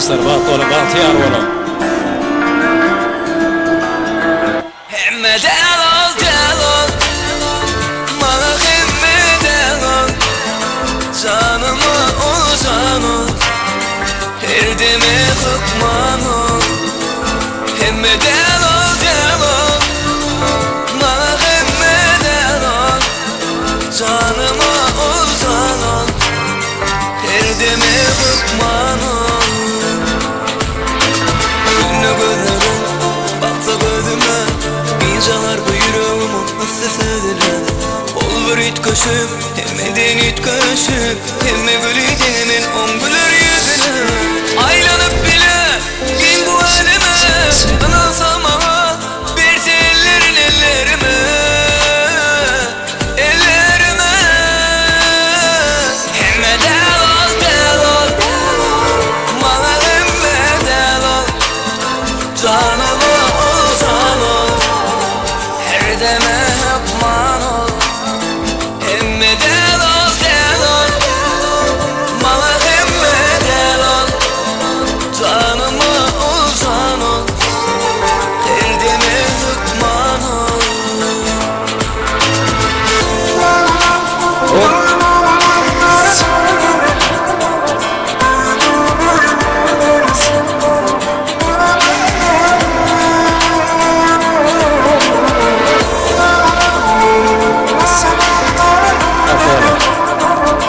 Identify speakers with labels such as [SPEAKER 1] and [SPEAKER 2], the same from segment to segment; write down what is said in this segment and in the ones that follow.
[SPEAKER 1] dostlar, Batolu, Bahtiyar oğlu.
[SPEAKER 2] Hemme delal delal, bana hemme delal, canıma uzan ol, her deme hıkman ol. Hemme delal delal, bana hemme delal, canıma uzan ol, her deme hıkman ol. Ünlü gözlerim baksa gözüme, bincalar bu yüreğimin hassasıdır. Ol bir it köşüp, hemmeden it köşüp, hemme gülü demin on gülür yüzüne. Aylanıp bile bin bu elime, bana salma bir ellerin ellerime, ellerime. Hemme delal delal, bana hemme delal, canıma uzan ol, her deme hıkman ol. Hemme delal delal, bana hemme delal, canıma uzan ol, her deme hıkman ol.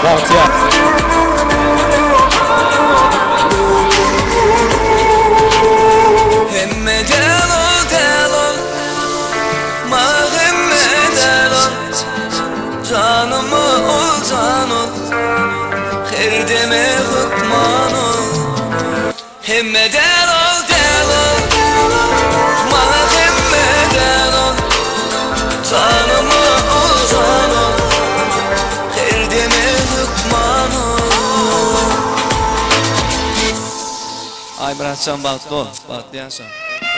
[SPEAKER 1] Bahtiyar.
[SPEAKER 2] Hemme delal delal, bana hemme delal, canıma uzan ol, her deme hıkman ol. Hemme delal delal, bana hemme delal, canıma uzan ol, her deme hıkman ol.
[SPEAKER 3] Ay Muratcan Batlu, Bahtiyarsan.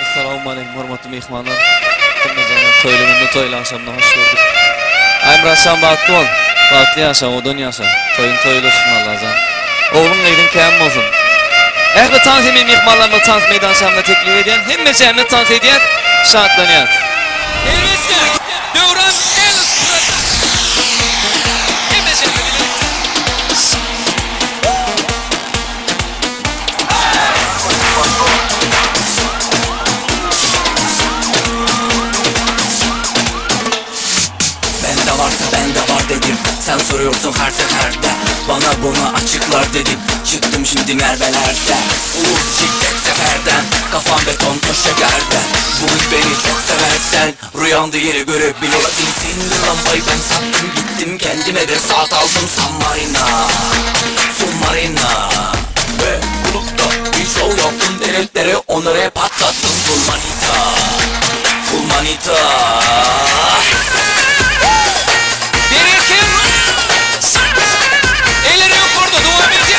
[SPEAKER 3] Assalamu alaikum hurmatly mehmonlar. Hammalarni to'yligimda to'ylansamdan hoş gördük. Ay Muratcan Batlu, Bahtiyarsan, o dünyasa. Toyun to'ylasın Allah'tan. Oğlum neyden kam olsun. Ehli tanzimi mehmonlarni tanz meydan samda teklif eden, hemmesini tanz ediyor, şartlanıyor. Elbette, Devran el sırada. Hemmesini bilir.
[SPEAKER 2] Bende varsa bende var dedim, sen soruyorsun her seferde, bana bunu açıklar dedim. Çıktım şimdi mervelerde, ulu şiddet seferden, kafam beton köşegerde. Bugün beni çok seversen, rüyanda yeri görebilirsin. Sinirli lambayı ben sattım gittim, kendime bir saat aldım. Submarina ve kulüpte bir show yaptım, denetlere onları patlattım. Full manita.
[SPEAKER 3] Bir kim? Elleri yukarıda devam edin.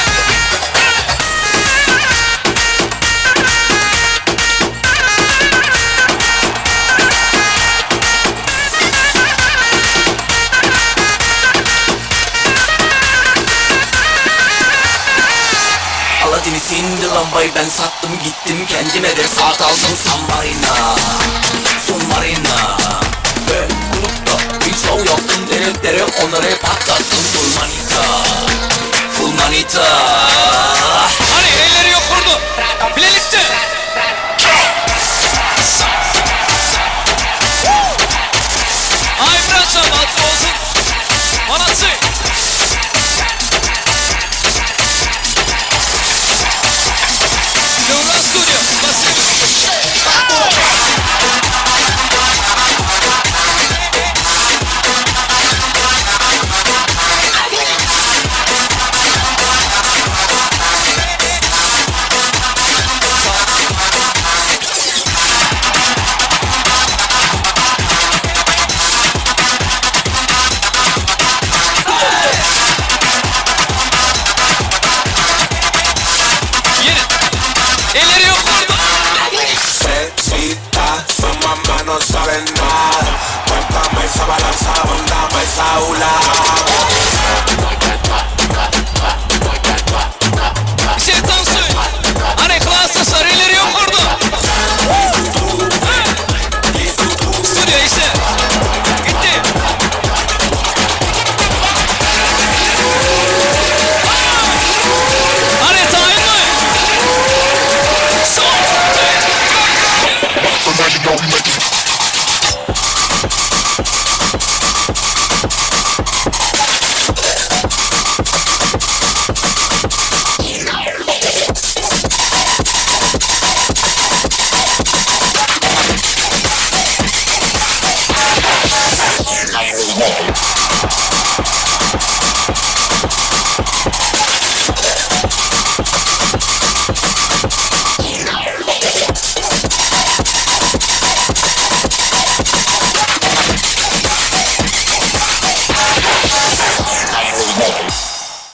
[SPEAKER 2] Aladin'i sindi lambayı ben sattım gittim, kendime bir saat aldım. Submarina ve kulüpte bir show yaptım, denetlere onları patlattım. Full manita.